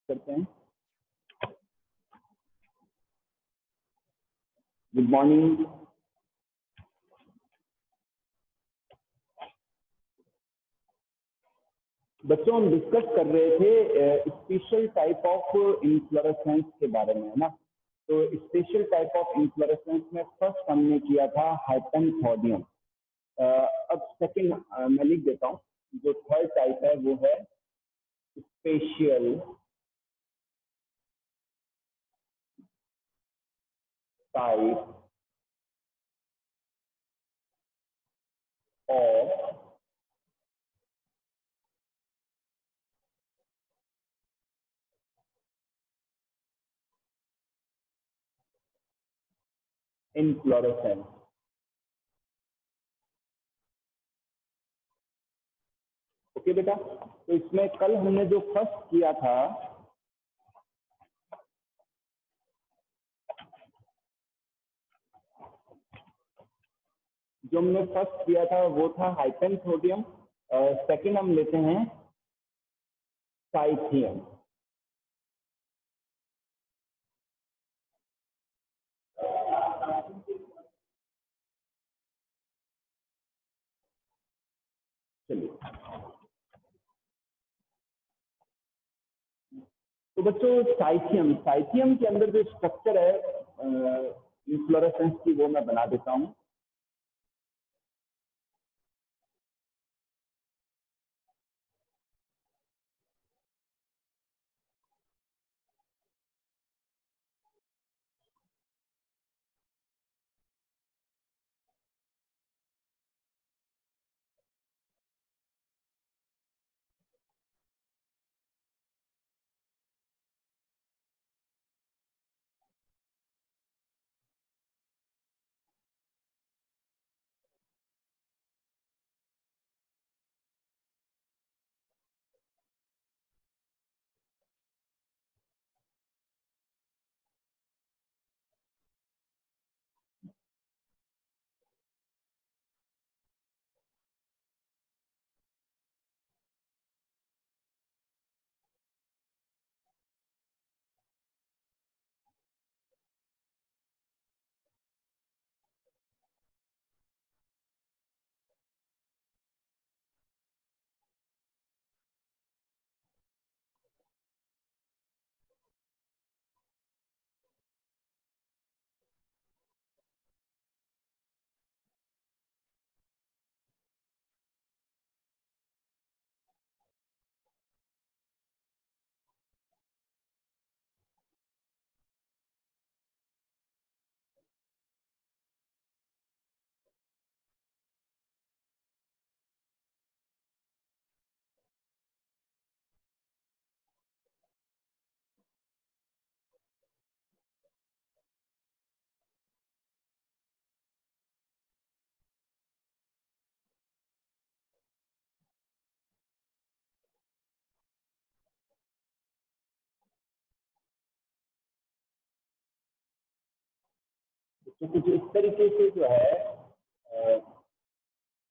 करते हैं। Good morning बच्चों, हम डिस्कस कर रहे थे स्पेशल टाइप ऑफ इन्फ्लोरेसेंस के बारे में, है ना। तो स्पेशल टाइप ऑफ इन्फ्लोरेसेंस में फर्स्ट हमने किया था हाइपेंथोडियम। अब सेकंड मैं लिख देता हूँ। जो थर्ड टाइप है वो है special type of inflorescence. Okay बेटा, तो इसमें कल हमने जो फर्स्ट किया था वो था हाइपेंथोडियम। सेकंड हम लेते हैं साइथियम। चलिए, तो बच्चों साइथियम के अंदर जो स्ट्रक्चर है इन्फ्लोरेसेंस की वो मैं बना देता हूं। तो कुछ इस तरीके से जो है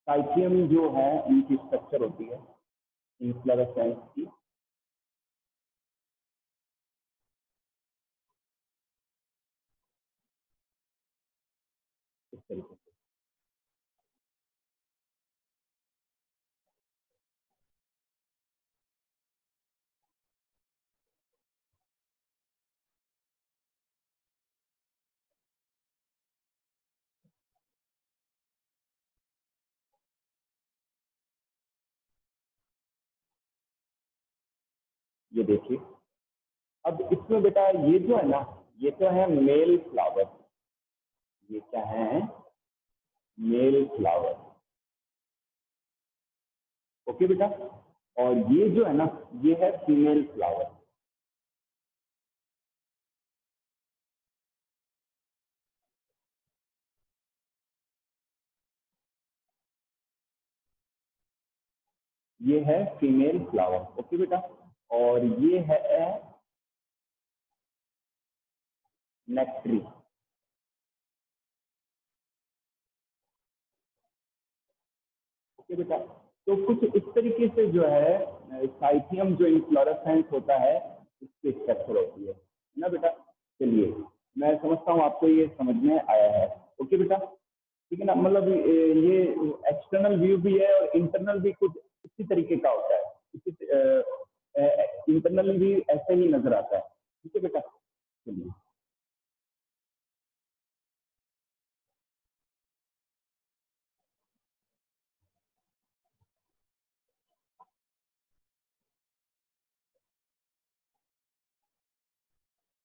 साइथियम जो है उनकी स्ट्रक्चर होती है इन्फ्लोरेसेंस की। इस तरीके से ये देखिए। अब इसमें बेटा ये जो है ना, ये तो है मेल फ्लावर। ये क्या है? Male flower. ओके बेटा, और ये जो है ना, ये है फीमेल फ्लावर। ये है फीमेल फ्लावर। ओके बेटा, और ये है नेक्ट्री। ओके बेटा, तो कुछ इस तरीके से जो है साइथियम जो इन्फ्लोरेसेंस होता है इसकी स्ट्रक्चर होती है ना बेटा। चलिए, मैं समझता हूँ आपको ये समझ में आया है। ओके बेटा, ठीक है ना। मतलब ये एक्सटर्नल व्यू भी है और इंटरनल भी कुछ इसी तरीके का होता है। इंटरनल भी ऐसे ही नजर आता है। ठीक है बेटा, चलिए।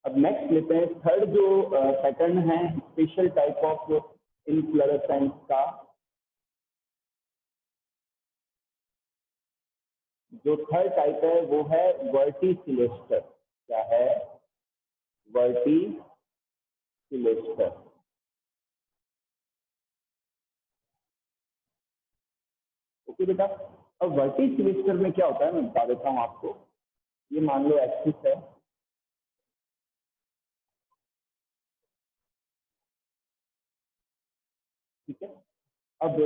अब नेक्स्ट लेते हैं थर्ड जो पैटर्न है स्पेशल टाइप ऑफ इनफ्लोरेसेंस का। जो थर्ड टाइप है वो है वर्टिसिलेस्टर। क्या है? वर्टिसिलेस्टर। ओके बेटा, अब वर्टिसिलेस्टर में क्या होता है मैं बता देता हूँ आपको। ये मान लो एक्सिस है, ठीक है। अब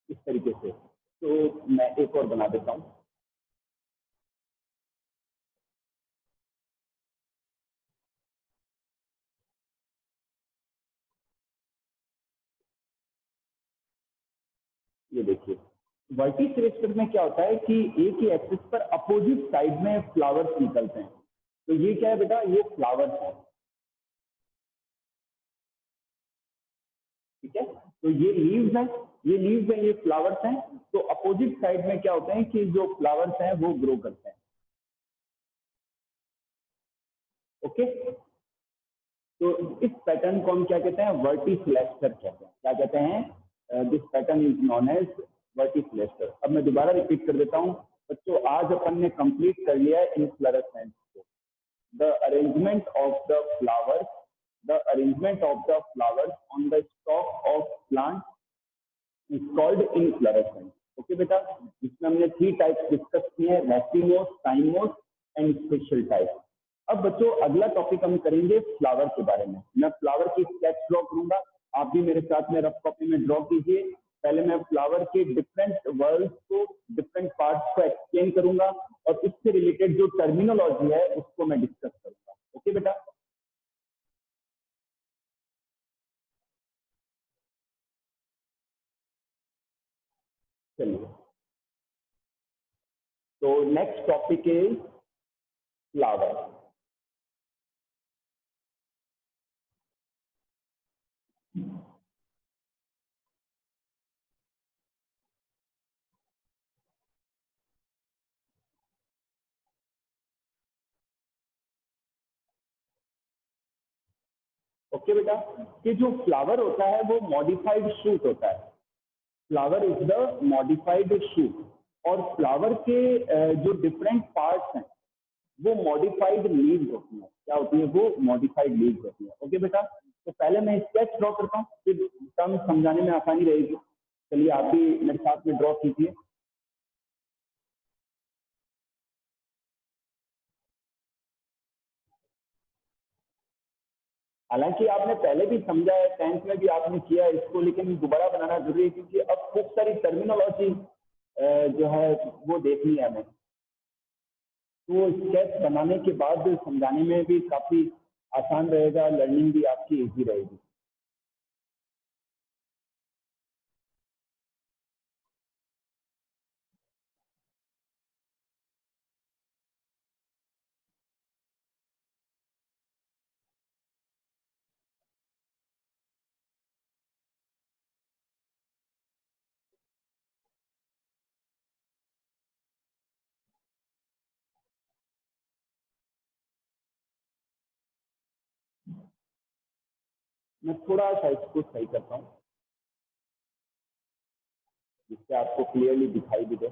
इस तरीके से, तो मैं एक और बना देता हूँ। ये देखिए, वर्टिसिलेस्टर में क्या होता है कि एक ही एक्सिस पर अपोजिट साइड में फ्लावर्स निकलते हैं। तो ये क्या है बेटा? ये फ्लावर्स है, ठीक है। तो ये लीव्स हैं, ये लीव्स हैं, ये फ्लावर्स हैं। तो अपोजिट साइड में क्या होते हैं कि जो फ्लावर्स हैं वो ग्रो करते हैं। ओके, तो इस पैटर्न को हम क्या कहते हैं? वर्टिसिलेस्टर कहते हैं। क्या कहते हैं? This pattern is known as verticillaster. अब मैं दोबारा रिपीट कर देता हूँ बच्चों, आज अपन ने कंप्लीट कर लिया है इनफ्लोरेसेंस को। the arrangement of the flowers the arrangement of the flowers on the stalk of plant is called inflorescence। Okay बेटा, इसमें हमने 3 टाइप्स डिस्कस किए हैं, रेसिमोस, साइमोस एंड स्पेशल टाइप। अब बच्चों अगला टॉपिक हम करेंगे फ्लावर के बारे में। मैं फ्लावर की स्केच ड्रॉ करूंगा, आप भी मेरे साथ में रफ कॉपी में ड्रॉ कीजिए। पहले मैं फ्लावर के डिफरेंट वर्ड्स को, डिफरेंट पार्ट्स को एक्सप्लेन करूंगा और इससे रिलेटेड जो टर्मिनोलॉजी है उसको मैं डिस्कस करूंगा। ओके बेटा, चलिए। तो next topic is flower. Okay बेटा, कि जो फ्लावर होता है वो मॉडिफाइड शूट होता है। Flower is the modified shoot. और फ्लावर के जो डिफरेंट पार्ट्स हैं वो मॉडिफाइड लीव्स होती हैं। क्या होती है? वो मॉडिफाइड लीव्स होती हैं। ओके बेटा, तो पहले मैं स्केच ड्रॉ करता हूँ, फिर टर्म समझाने में आसानी रहेगी। चलिए आप भी मेरे साथ में ड्रॉ कीजिए। हालांकि आपने पहले भी समझा है, 10th में भी आपने किया है इसको, लेकिन दोबारा बनाना जरूरी है क्योंकि अब खूब सारी टर्मिनोलॉजी जो है वो देखनी है हमें। तो स्केच बनाने के बाद समझाने में भी काफी आसान रहेगा, लर्निंग भी आपकी इजी रहेगी। मैं थोड़ा सा इसको सही करता हूँ। जिससे आपको क्लियरली दिखाई भी दे।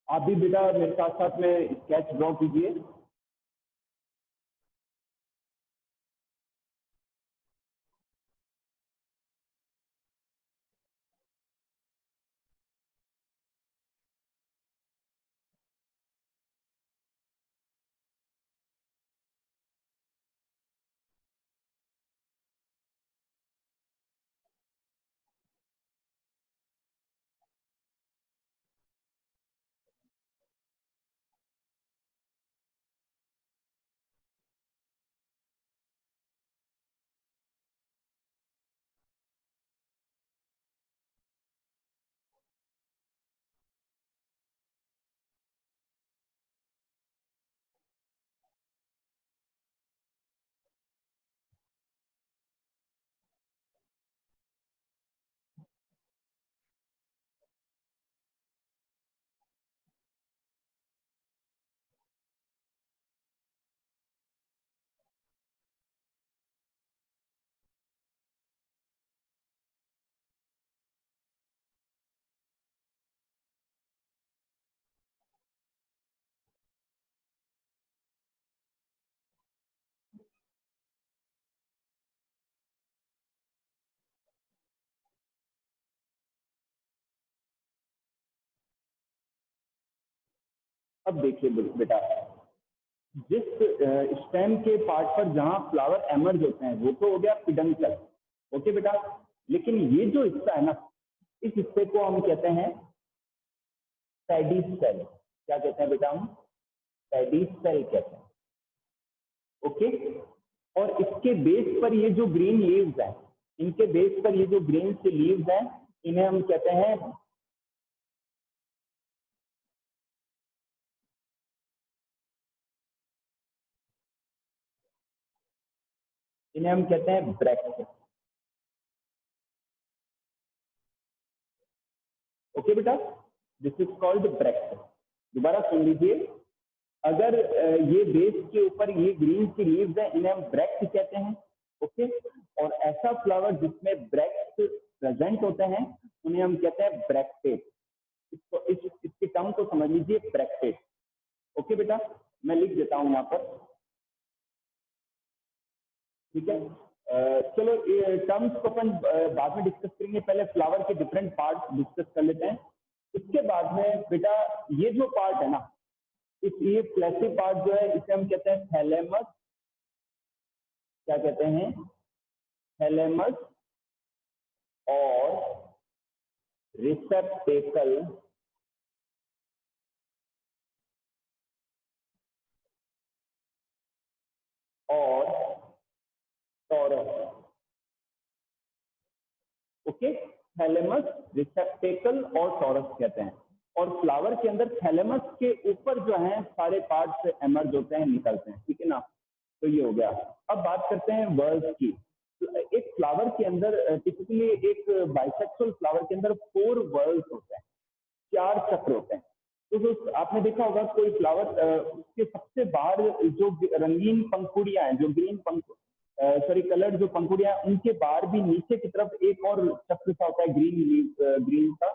आप भी बेटा मेरे साथ साथ में स्केच ड्रॉ कीजिए। अब देखिए बेटा, जिस स्टेम के पार्ट पर जहां फ्लावर एमर्ज होते हैं वो तो हो गया पिडंकल, ओके बेटा। लेकिन ये जो हिस्सा है ना, इस हिस्से को हम कहते हैं पेडिस्टल। क्या कहते हैं बेटा हम? पेडिस्टल कहते हैं, ओके। और इसके बेस पर ये जो ग्रीन लीव्स हैं, इनके बेस पर ये जो ग्रीन से लीव्स हैं, इन्हें हम कहते हैं ब्रैक्ट, ओके बेटा। This is called bract. दोबारा सुन लीजिए, अगर ये बेस के ऊपर ये ग्रीन सी लीव्स हैं, इन्हें हम ब्रैक्ट कहते हैं, ओके। और ऐसा फ्लावर जिसमें ब्रैक्ट प्रेजेंट होते हैं उन्हें हम कहते हैं ब्रैक्टेट। इसको इसकी टर्म को समझ लीजिए, ब्रैक्टेट, ओके बेटा। मैं लिख देता हूं यहाँ पर, ठीक है। चलो टर्म्स को अपन बाद में डिस्कस करेंगे, पहले फ्लावर के डिफरेंट पार्ट डिस्कस कर लेते हैं। इसके बाद में बेटा ये जो पार्ट है ना, ये फ्लैशी पार्ट जो है इसे हम कहते हैं थैलेमस। क्या कहते हैं? थैलेमस और रिसेप्टेकल और टॉरस, ओके। थैलेमस, रिसेप्टेकल और टॉरस कहते हैं। और फ्लावर के अंदर थैलेमस के ऊपर जो है सारे पार्ट्स एमर्ज होते हैं, निकलते हैं, ठीक है ना। तो ये हो गया। अब बात करते हैं वर्ल्स की। एक फ्लावर के अंदर टिपिकली एक बाइसेक्सुअल फ्लावर के अंदर 4 वर्ल्स होते हैं, 4 चक्र होते हैं। तो आपने देखा होगा कोई फ्लावर, उसके सबसे बाहर जो रंगीन पंखुड़ियां हैं, जो ग्रीन सॉरी कलर्ड जो पंखुड़ियां हैं, उनके बाहर भी नीचे की तरफ एक और चक्र सा होता है ग्रीन का।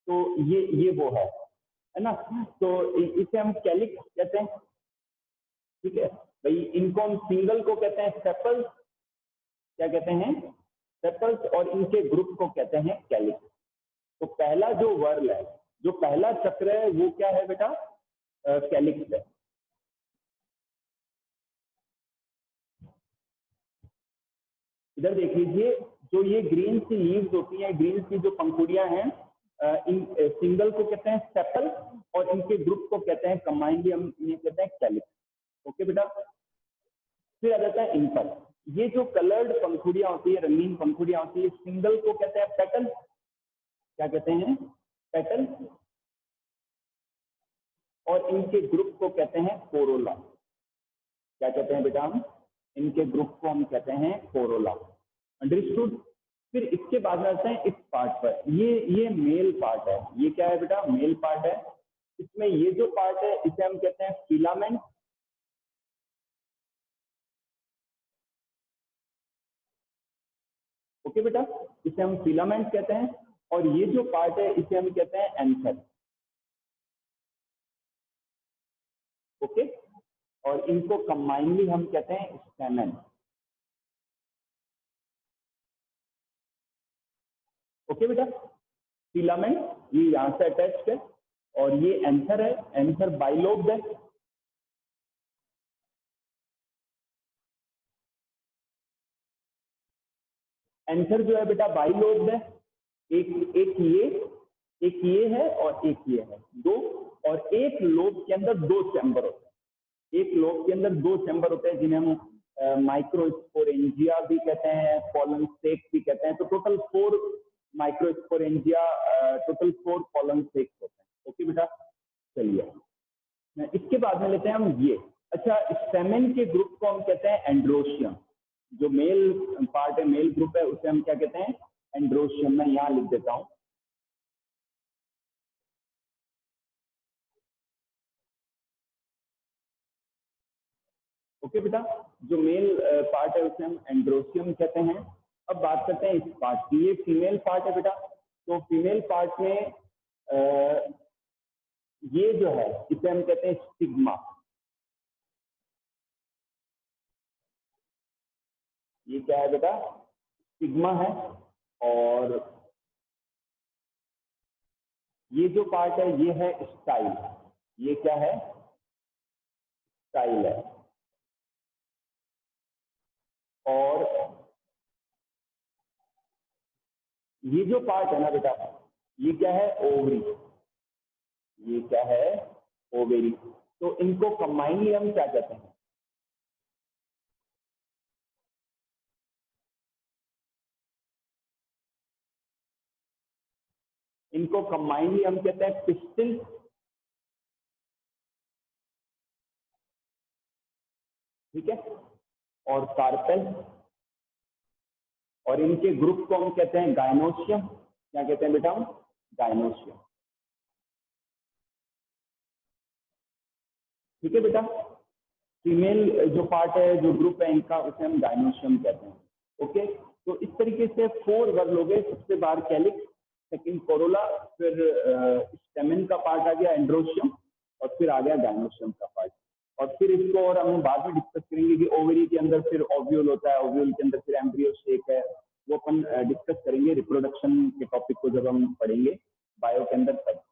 तो ये वो है ना। तो इसे हम कैलिक्स कहते हैं। ठीक है भाई, इनको हम सिंगल को कहते हैं सेपल्स, क्या कहते हैं, सेपल्स, और इनके ग्रुप को कहते हैं कैलिक्स। तो पहला जो वर्ल है, जो पहला चक्र है, वो क्या है बेटा, कैलिक्स है। इधर देख लीजिए, जो ये ग्रीन सी लीव्स होती हैं, ग्रीन सी जो पंखुड़ियां हैं, इन सिंगल को कहते हैं सेपल, और इनके ग्रुप को कहते हैं कंबाइंडली हम इन्हें कहते हैं कैलिक्स। ओके बेटा, फिर आ जाता है इन पर, ये जो कलर्ड पंखुड़ियां होती है, रंगीन पंखुड़ियां होती है, सिंगल को कहते हैं पेटल, क्या कहते हैं, पेटल, और इनके ग्रुप को कहते हैं कोरोला। क्या कहते हैं बेटा हम, इनके ग्रुप को हम कहते हैं कोरोला। अंडरस्टूड। फिर इसके बाद आते हैं इस पार्ट पर, ये मेल पार्ट है। ये क्या है बेटा, मेल पार्ट है। इसमें ये जो पार्ट है इसे हम कहते हैं फिलामेंट। ओके बेटा, इसे हम फिलामेंट कहते हैं। और ये जो पार्ट है इसे हम कहते हैं एंथर। ओके, और इनको कंबाइनली हम कहते हैं स्टेमन। ओके बेटा, फिलामेंट ये यहां से अटैच्ड है, और ये एंथर है, एंथर बाइलोब्ड है। एंथर जो है बेटा बाइलोब्ड है। एक ये है और एक ये है, दो। और एक लोब के अंदर दो चैम्बर होते हैं, एक लोब के अंदर दो चैम्बर होते हैं, जिन्हें हम माइक्रोस्पोरेंजिया भी कहते हैं, पोलन स्टेक भी कहते हैं। तो total 4 microsporangia, total 4 pollen stakes होते हैं। ओके बेटा, चलिए इसके बाद में लेते हैं हम ये। अच्छा, स्टेमेन के ग्रुप को हम कहते हैं एंड्रोशियम। जो मेल पार्ट है, मेल ग्रुप है, उसे हम क्या कहते हैं, एंड्रोशियम। मैं यहां लिख देता हूं। ओके बेटा, जो मेल पार्ट है उसे हम एंड्रोशियम कहते हैं। अब बात करते हैं इस पार्ट की, ये फीमेल पार्ट है बेटा। तो फीमेल पार्ट में ये जो है इसे हम कहते हैं स्टिग्मा। ये क्या है बेटा, स्टिग्मा है। और ये जो पार्ट है ये है स्टाइल। ये क्या है, स्टाइल है। और ये जो पार्ट है ना बेटा, ये क्या है, ओवरी। ये क्या है, ओवेरी। तो इनको कंबाइनली हम क्या कहते हैं, इनको कंबाइनली हम कहते हैं पिस्टिल। ठीक है, और कार्पेल। और इनके ग्रुप को हम कहते हैं गाइनोशियम। क्या कहते हैं बेटा हम, गाइनोशियम। ठीक है बेटा, फीमेल जो पार्ट है, जो ग्रुप है इनका, उसे हम गाइनोशियम कहते हैं। ओके, तो इस तरीके से 4 वर्ग हो गए। सबसे बाहर कैलिक्स, सेकंड कोरोला, फिर स्टेमेन का पार्ट आ गया एंड्रोशियम, और फिर आ गया गाइनोशियम का पार्ट। और फिर इसको और हम बाद में डिस्कस करेंगे कि ओवरी के अंदर फिर ओव्यूल होता है, ओव्यूल के अंदर फिर एम्ब्रियो शेक है, वो अपन डिस्कस करेंगे रिप्रोडक्शन के टॉपिक को जब हम पढ़ेंगे बायो के अंदर तब।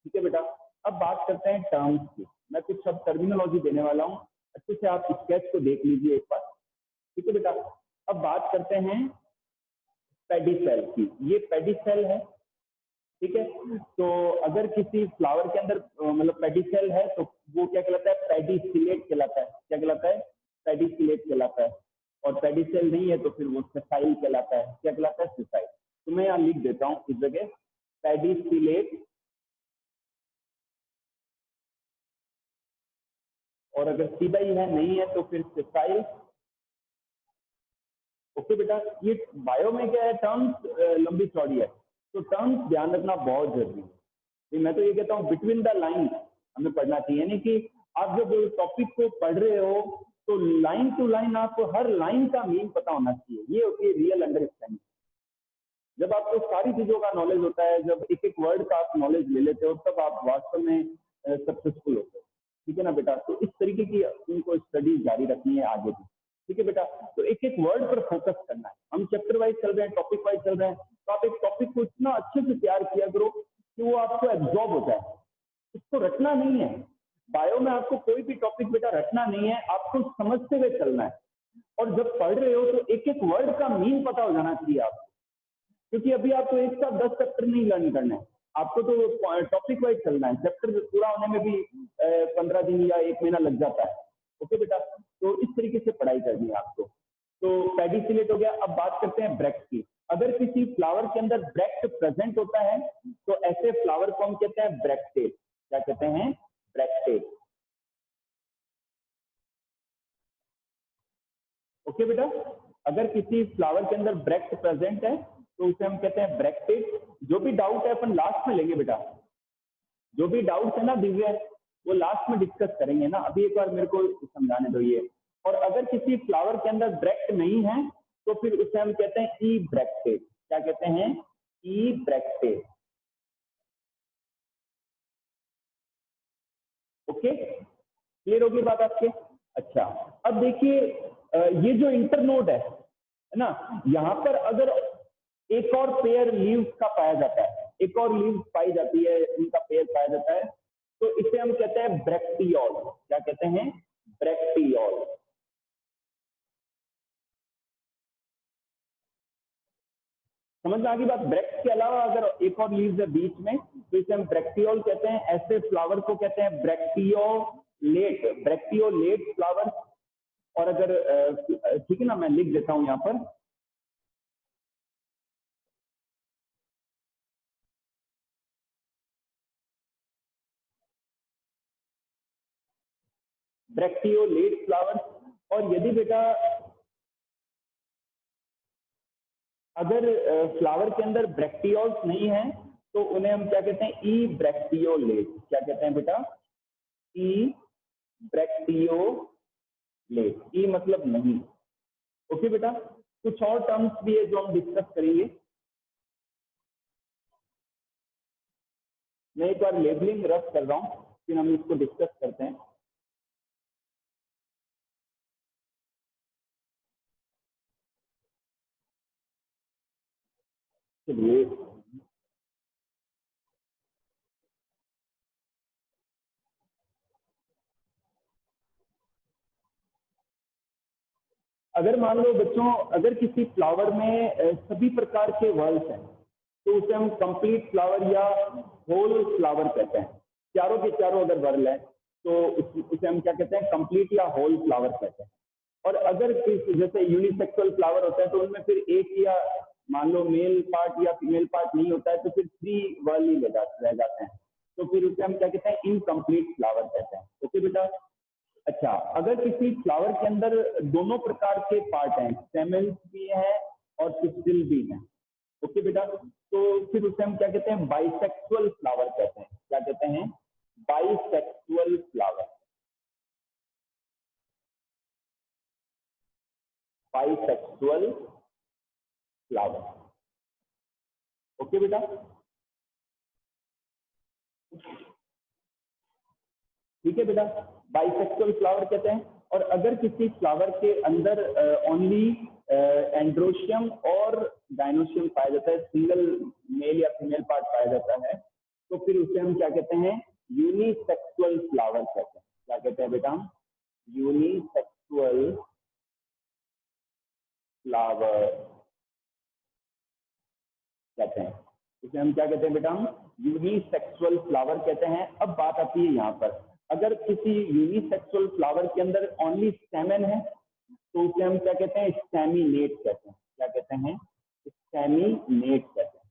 ठीक है बेटा, अब बात करते हैं टर्म्स की। मैं कुछ सब टर्मिनोलॉजी देने वाला हूँ, अच्छे से आप स्केच को देख लीजिए एक बार। ठीक है बेटा, अब बात करते हैं पेडिसेल की। ये पेडिसेल है। ठीक है, तो अगर किसी फ्लावर के अंदर मतलब पेडिसेल है तो वो क्या कहलाता है, पेडिसिलेट कहलाता है। क्या कहलाता है, पेडिसिलेट कहलाता है। और पेडिसेल नहीं है तो फिर वो सेसाइल कहलाता है। क्या कहलाता है, सेसाइल। तो मैं यहाँ लिख देता हूँ इस जगह पेडिसिलेट, और अगर सीधा ही है नहीं है तो फिर सेसाइल। ओके बेटा, ये बायो में क्या है, टर्म्स लंबी चौड़ी है, तो टर्म्स ध्यान रखना बहुत जरूरी है। मैं तो ये कहता हूँ बिटवीन द लाइन हमें पढ़ना चाहिए, यानी कि आप जब टॉपिक को पढ़ रहे हो तो लाइन टू लाइन आपको हर लाइन का मीन पता होना चाहिए। ये होती है रियल अंडरस्टैंडिंग। जब आपको सारी चीजों का नॉलेज होता है, जब एक एक वर्ड का आप नॉलेज ले लेते हो, तब आप वास्तव में सक्सेसफुल होते हो। ठीक है ना बेटा? तो इस तरीके की उनको स्टडी जारी रखनी है आगे भी। ठीक है बेटा? तो एक एक वर्ड पर फोकस करना है। हम चैप्टर वाइज चल रहे हैं, टॉपिक वाइज चल रहे हैं, तो आप एक टॉपिक को इतना अच्छे से तैयार किया करो कि वो आपको एब्जॉर्ब हो जाए। इसको रटना नहीं है। बायो में आपको कोई भी टॉपिक बेटा रटना नहीं है, आपको समझते हुए चलना है। और जब पढ़ रहे हो तो एक एक वर्ड का मीन पता हो जाना चाहिए आपको, क्योंकि अभी आपको एक साथ 10 चैप्टर नहीं लर्न करना है, आपको तो टॉपिक वाइज चलना है। चैप्टर पूरा होने में भी 15 दिन या 1 महीना लग जाता है। ओके बेटा? तो इस तरीके से पढ़ाई करनी है आपको। तो पेडिसिलेट हो गया। अब बात करते हैं ब्रैक्ट की। अगर किसी फ्लावर के अंदर ब्रैक्ट प्रेजेंट होता है तो ऐसे फ्लावर को हम कहते हैं ब्रैक्टेट। क्या कहते हैं? ब्रैक्टेट। ओके बेटा? अगर किसी फ्लावर के अंदर ब्रैक्ट प्रेजेंट है तो उसे हम कहते हैं ब्रैक्टेट। जो भी डाउट है अपन लास्ट में लेंगे बेटा, जो भी डाउट है ना दिव्या, वो लास्ट में डिस्कस करेंगे ना। अभी एक बार मेरे को समझाने दो ये। और अगर किसी फ्लावर के अंदर ब्रैक्ट नहीं है तो फिर उसे हम कहते हैं ई ब्रैक्टेट। क्या कहते हैं? ई ब्रैक्टेट। ओके, क्लियर होगी बात आपके? अच्छा, अब देखिए ये जो इंटरनोड है ना, यहाँ पर अगर एक और पेयर लीव्स का पाया जाता है, एक और लीव्स पाई जाती है, इनका पेयर पाया जाता है, तो इसे हम कहते हैं ब्रैक्टियोल। क्या कहते हैं? ब्रैक्टियोल। समझ में आ गई बात? ब्रैक्ट के अलावा अगर एक और लीव्स है बीच में तो इसे हम ब्रैक्टियोल कहते हैं। ऐसे फ्लावर को कहते हैं ब्रैक्टियोलेट। ब्रैक्टियोलेट फ्लावर। और अगर ठीक है ना, मैं लिख देता हूं यहां पर। ब्रैक्टियोलेट फ्लावर। और यदि बेटा अगर फ्लावर के अंदर ब्रैक्टियोल्स नहीं है तो उन्हें हम क्या कहते हैं? ई ब्रैक्टियोलेट। क्या कहते हैं बेटा? ई ब्रैक्टियोलेट। ई मतलब नहीं। ओके बेटा? कुछ और टर्म्स भी है जो हम डिस्कस करेंगे। मैं एक बार लेबलिंग रफ कर रहा हूं, फिर हम इसको डिस्कस करते हैं। चलिए, अगर मान लो बच्चों, अगर किसी फ्लावर में सभी प्रकार के वर्ल्स हैं तो उसे हम कंप्लीट फ्लावर या होल फ्लावर कहते हैं। चारों के चारों अगर वर्ल है तो उसे हम क्या कहते हैं? कंप्लीट या होल फ्लावर कहते हैं। और अगर जैसे यूनिसेक्सुअल फ्लावर होता है तो उनमें फिर एक या मान लो मेल पार्ट या फीमेल पार्ट नहीं होता है तो फिर 3 वर्ल ही रह जाते हैं, तो फिर उसे हम क्या कहते हैं? इनकम्प्लीट फ्लावर कहते हैं। ओके बेटा? अच्छा, अगर किसी फ्लावर के अंदर दोनों प्रकार के पार्ट हैं, स्टेमेंस भी हैं और पिस्टिल भी हैं, ओके बेटा, तो फिर उसे हम क्या कहते हैं? बाइसेक्सुअल फ्लावर कहते हैं। क्या कहते हैं? Bisexual flower. Bisexual flower. Okay बेटा? ठीक है बेटा? बाइसेक्सुअल फ्लावर कहते हैं। और अगर किसी फ्लावर के अंदर ओनली एंड्रोशियम और डायनोशियम पाया जाता है, सिंगल मेल या फीमेल पार्ट पाया जाता है, तो फिर उसे हम क्या कहते हैं? यूनिसेक्सुअल फ्लावर कहते हैं। क्या कहते हैं बेटा? यूनिसेक्सुअल फ्लावर कहते हैं। इसे हम क्या कहते हैं बेटा? हम यूनिसेक्सुअल फ्लावर कहते हैं। अब बात आती है यहाँ पर, अगर किसी यूनिसेक्सुअल फ्लावर के अंदर ओनली स्टेमन है तो उसे हम क्या कहते हैं? स्टेमिनेट कहते हैं। क्या कहते हैं? स्टेमिनेट कहते हैं।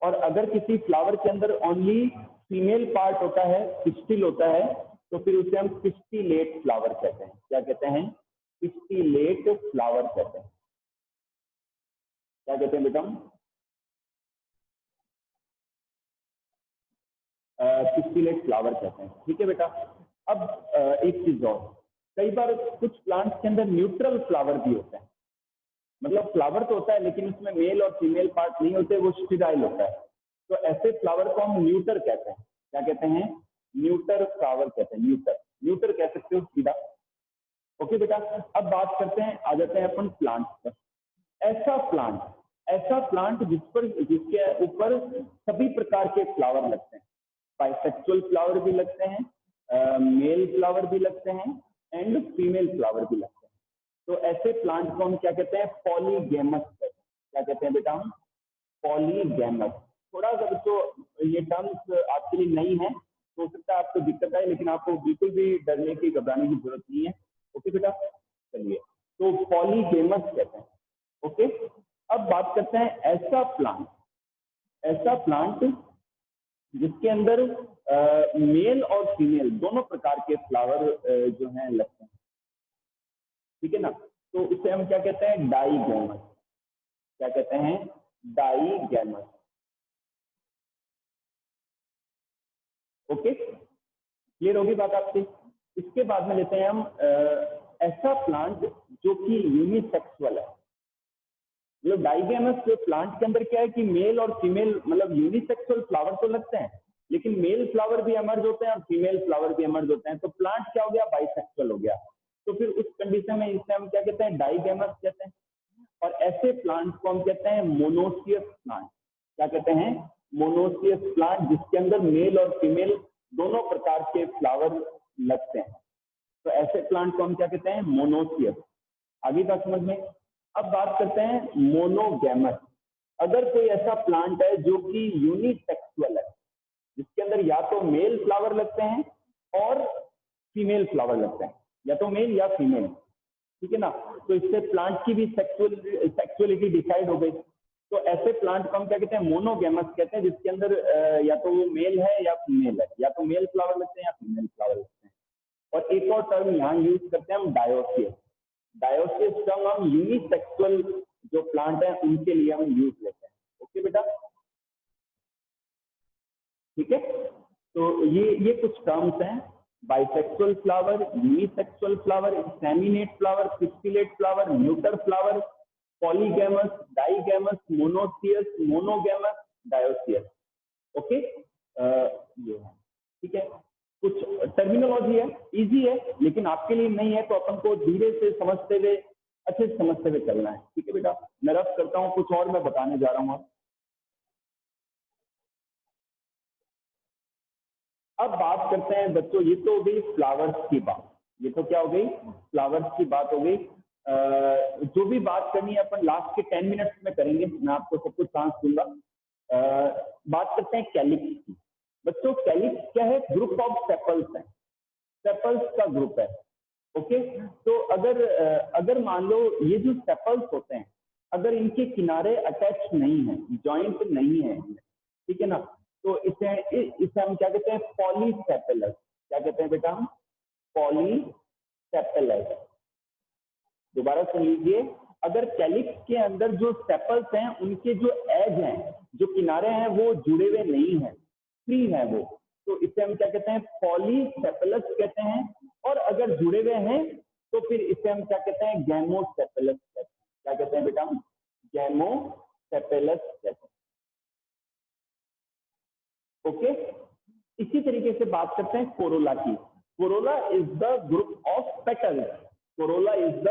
और अगर किसी फ्लावर के अंदर ओनली फीमेल पार्ट होता है, पिस्टिल होता है, तो फिर उसे हम पिस्टिलेट फ्लावर कहते हैं। क्या कहते हैं? पिस्टिलेट फ्लावर कहते हैं। क्या कहते हैं बेटा? पिस्टिलेट फ्लावर कहते हैं। ठीक है बेटा। अब एक चीज और, कई बार कुछ प्लांट्स के अंदर न्यूट्रल फ्लावर भी होते हैं, मतलब फ्लावर तो होता है लेकिन उसमें मेल और फीमेल पार्ट नहीं होते, वो स्टेराइल होता है। तो ऐसे फ्लावर को हम न्यूटर कहते हैं। क्या कहते हैं? न्यूटर फ्लावर कहते हैं। न्यूटर, न्यूटर कह सकते हो सीधा। ओके बेटा। अब बात करते हैं, आ जाते हैं अपन प्लांट पर। ऐसा प्लांट जिसके ऊपर सभी प्रकार के फ्लावर लगते हैं। बाइसेक्सुअल फ्लावर भी लगते हैं, मेल फ्लावर भी लगते हैं एंड फीमेल फ्लावर भी लगते हैं। तो ऐसे प्लांट को हम क्या कहते हैं? पॉलीगैमस कहते हैं। क्या कहते हैं बेटा हम? पॉलीगैमस। थोड़ा सा बच्चों ये टर्म्स आपके लिए नहीं है, तो हो सकता है आपको दिक्कत आए, लेकिन आपको बिल्कुल भी डरने की, घबराने की जरूरत नहीं है। ओके बेटा, चलिए। तो पॉलीगैमस कहते हैं। ओके। अब बात करते हैं ऐसा प्लांट जिसके अंदर मेल और फीमेल दोनों प्रकार के फ्लावर जो हैं लगते हैं। ठीक है ना? तो इसे हम क्या कहते हैं? डाईगैमस। क्या कहते हैं? डाईगैमस। ओके, क्लियर होगी बात आपकी? इसके बाद में लेते हैं हम ऐसा प्लांट जो कि यूनिसेक्सुअल है। मतलब डाईगैमस जो प्लांट के अंदर क्या है कि मेल और फीमेल, मतलब यूनिसेक्सुअल फ्लावर तो लगते हैं लेकिन मेल फ्लावर भी एमर्ज होते हैं और फीमेल फ्लावर भी एमर्ज होते हैं। तो प्लांट क्या हो गया? बाइसेक्सुअल हो गया। तो फिर उस कंडीशन में इसे हम क्या कहते हैं? डाईगैमस कहते हैं। और ऐसे प्लांट को हम कहते हैं मोनोसियस प्लांट। क्या कहते हैं? मोनोसियस प्लांट, जिसके अंदर मेल और फीमेल दोनों प्रकार के फ्लावर लगते हैं। तो ऐसे प्लांट को हम क्या कहते हैं? मोनोसियस। आगे बात समझ में। अब बात करते हैं मोनोगैमस। अगर कोई ऐसा प्लांट है जो कि यूनिसेक्सुअल है, जिसके अंदर या तो मेल फ्लावर लगते हैं और फीमेल फ्लावर लगते हैं, या तो मेल या फीमेल। ठीक है ना? तो इससे प्लांट की भी सेक्सुअलिटी डिसाइड हो गई। तो ऐसे प्लांट को हम क्या कहते हैं? मोनोगैमस कहते हैं, जिसके अंदर या तो वो मेल है या फीमेल है, या तो मेल फ्लावर लगते हैं या फीमेल फ्लावर लगते हैं। और एक और टर्म यहाँ यूज करते हैं हम, डायोसियस। डायोसियस टर्म हम यूनिसेक्सुअल जो प्लांट है उनके लिए हम यूज लेते हैं। ओके बेटा, ठीक है। तो ये कुछ टर्म्स हैं: bisexual flower, unisexual flower, staminate flower, pistillate flower, neuter flower, polygamous, digamous, monoecious, monogamous, dioecious. Okay, ये है। ठीक है। कुछ टर्मिनोलॉजी है, इजी है, लेकिन आपके लिए नहीं है, तो अपन को धीरे से समझते हुए, अच्छे से समझते हुए चलना है। ठीक है बेटा, मैं रफ करता हूँ, कुछ और मैं बताने जा रहा हूँ। अब बात करते हैं बच्चों, ये तो हो गई फ्लावर्स की बात। ये तो क्या हो गई? फ्लावर्स की बात हो गई। जो भी बात करनी है अपन लास्ट के 10 मिनट्स में करेंगे, मैं आपको सब कुछ चांस दूंगा। बात करते हैं कैलिक्स की। बच्चों कैलिक्स क्या है? ग्रुप ऑफ सेपल्स है, सेपल्स का ग्रुप है। ओके। तो अगर मान लो ये जो सेपल्स होते हैं, अगर इनके किनारे अटैच नहीं है, जॉइंट नहीं है, ठीक है ना, तो इसे हम क्या कहते हैं? पॉलीसेपेलस। क्या कहते हैं बेटा हम? पॉलीसेपेलस। दोबारा सुन लीजिए, अगर कैलिक्स के अंदर जो सेपल्स हैं, उनके जो एज हैं, जो किनारे हैं, वो जुड़े हुए नहीं है, फ्री है वो, तो इसे हम क्या कहते हैं? पॉलीसेपेलस कहते हैं। और अगर जुड़े हुए हैं तो फिर इसे हम क्या कहते हैं? गैमोसेपेलस कहते हैं। क्या कहते हैं बेटा हम? गैमोसेपेलस कहते हैं। ओके। इसी तरीके से बात करते हैं कोरोला की। Corolla is the group of petals. Corolla is the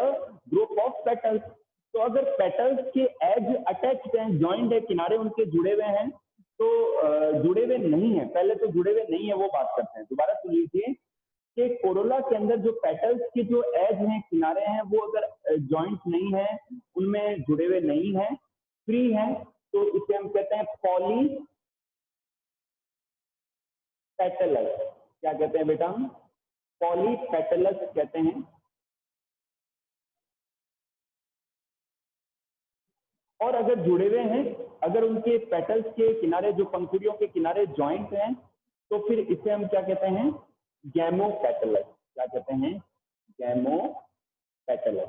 group of petals. तो अगर पेटल्स के एज अटैच्ड हैं, ज्वाइंट है, किनारे उनके जुड़े हुए हैं, तो जुड़े हुए नहीं है, पहले तो जुड़े हुए नहीं है वो बात करते हैं। दोबारा सुन लीजिए कि कोरोला के अंदर जो पेटल्स के जो एज हैं, किनारे हैं, वो अगर ज्वाइंट नहीं है, उनमें जुड़े हुए नहीं है, फ्री है, तो इसे हम कहते हैं पॉली पेटलस। क्या कहते हैं बेटा हम? पॉलीपेटलस कहते हैं। और अगर जुड़े हुए हैं, अगर उनके पेटल्स के किनारे, जो पंखुड़ियों के किनारे जॉइंट हैं, तो फिर इसे हम क्या कहते हैं? गैमोपेटलस। क्या कहते हैं? गैमोपेटलस।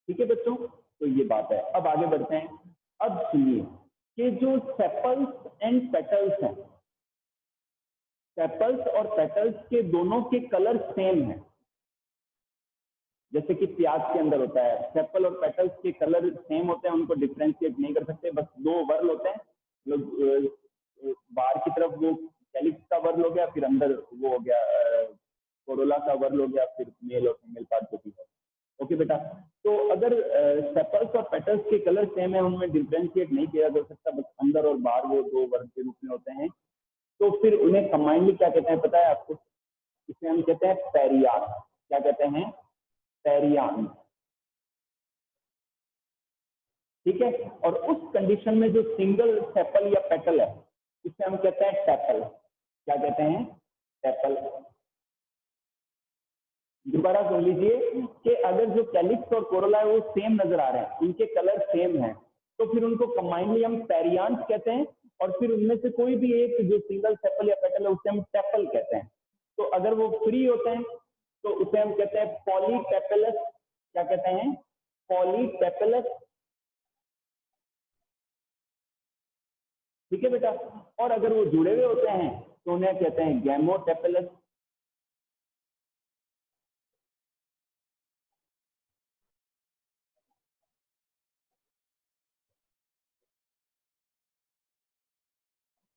ठीक है बच्चों, तो ये बात है। अब आगे बढ़ते हैं। अब सुनिए, कि जो सेपल्स एंड पेटल्स हैं, सेपल्स और पेटल्स के दोनों के कलर सेम हैं। जैसे कि प्याज के अंदर होता है, सेपल और पेटल्स के कलर सेम होते हैं, उनको डिफ्रेंशिएट नहीं कर सकते, बस दो वर्ल होते हैं। मतलब बाहर की तरफ वो कैलिक्स का वर्ल हो गया, फिर अंदर वो हो गया कोरोला का वर्ल हो गया, फिर मेल और फीमेल पार्ट होती है। ओके बेटा, तो अगर सेपल्स और पेटल्स के कलर सेम है, उनमें डिफ्रेंशिएट नहीं किया जा सकता, बस अंदर और बाहर वो दो वर्ग के रूप में होते हैं, तो फिर उन्हें कंबाइंडली क्या कहते हैं पता है आपको? इसे हम कहते हैं पेरियान। क्या कहते हैं? पेरियान। ठीक है, और उस कंडीशन में जो सिंगल सेपल या पेटल है, इसे हम कहते हैं टेपल। क्या कहते हैं? टेपल। दोबारा सुन लीजिए कि अगर जो कैलिक्स और कोरोला है वो सेम नजर आ रहे हैं, उनके कलर सेम हैं, तो फिर उनको कंबाइंडली हम पेरियान्स कहते हैं, और फिर उनमें से कोई भी एक जो सिंगल सेपल या पेटल है उसे हम टेपल कहते हैं। तो अगर वो फ्री होते हैं तो उसे हम कहते हैं पॉलीटेपेलस। क्या कहते हैं? पॉलीटेपेलस। ठीक है बेटा, और अगर वो जुड़े हुए होते हैं तो उन्हें कहते हैं गैमोटेपेलस।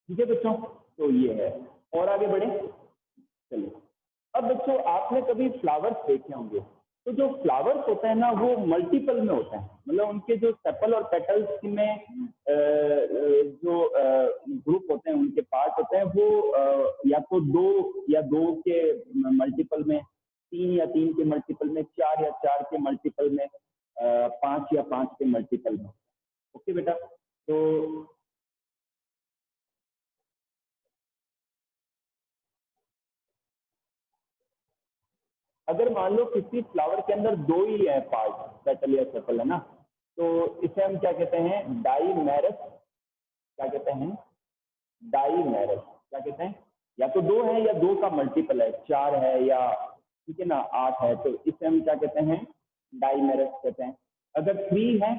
ठीक है बच्चों, तो ये है। और आगे बढ़े, चलिए। अब बच्चों आपने कभी फ्लावर्स देखे होंगे, तो जो फ्लावर्स होते हैं ना वो मल्टीपल में होते हैं, मतलब उनके जो सेपल और पेटल्स में जो ग्रुप होते हैं, उनके पार्ट होते हैं, वो या तो दो या दो के मल्टीपल में, तीन या तीन के मल्टीपल में, चार या चार के मल्टीपल में, पांच या पांच के मल्टीपल में। ओके बेटा, तो अगर मान लो किसी फ्लावर के अंदर दो ही है पार्ट, पेटल या सेपल, है ना, तो इसे हम क्या कहते हैं? डाईमेरस। क्या कहते हैं? डाईमेरस। क्या कहते हैं? या तो दो है या दो का मल्टीपल है, चार है या ठीक है ना आठ है, तो इसे हम क्या कहते हैं? डाईमेरस कहते हैं। अगर थ्री है,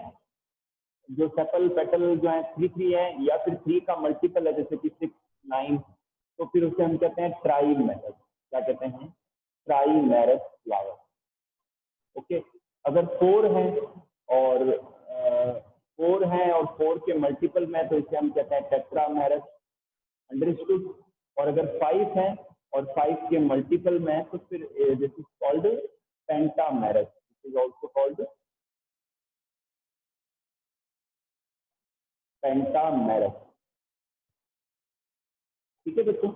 जो सेपल पेटल जो है थ्री थ्री है, या फिर थ्री का मल्टीपल है जैसे कि सिक्स नाइन, तो फिर उसे हम कहते हैं ट्राईमेरस। क्या कहते हैं? Trimerous flower. ओके, अगर फोर है और फोर के मल्टीपल में, तो इसे हम कहते हैं टेट्रामेरस। अंडरस्टूड? और अगर फाइव है और फाइव के मल्टीपल में, तो फिर this is called pentamerous. This is also called pentamerous. ठीक है बच्चों,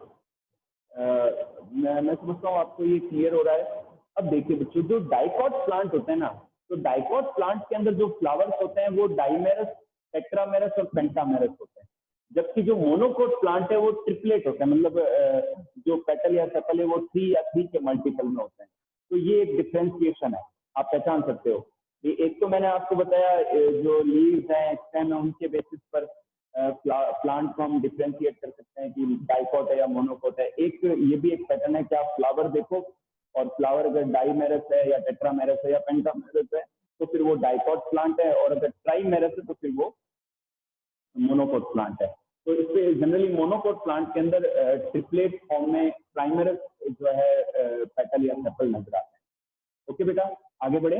मैं समझता हूँ आपको ये क्लियर हो रहा है। अब देखिए बच्चों, जो डाइकॉट प्लांट होते हैं ना, तो डाइकॉट प्लांट के अंदर जो फ्लावर्स होते हैं वो डाईमेरस, टेट्रामेरस और पेंटामेरस होते हैं, जबकि जो मोनोकोट प्लांट है वो ट्रिपलेट होता है, मतलब जो पेटल या सेपल है वो थ्री या थ्री के मल्टीपल में होते हैं। तो ये एक डिफ्रेंसिएशन है, आप पहचान सकते हो। ये एक तो मैंने आपको बताया जो लीव्स हैं, स्टेम है, उनके बेसिस पर प्लांट को हम डिफ्रेंशिएट कर सकते हैं कि डाइकॉट है या मोनोकोट है। एक ये भी एक पैटर्न है कि आप फ्लावर देखो, और फ्लावर अगर डाईमेरस है या टेट्रामेरस है या पेंटामेरस है, तो फिर वो डाइकॉट प्लांट है, और अगर ट्राईमेरस है तो फिर वो मोनोकोट प्लांट है। तो इससे जनरली मोनोकोट प्लांट के अंदर ट्रिपलेट फॉर्म में प्राइमरस जो है पेटल या सेपल नजर आता है। ओके बेटा, आगे बढ़े।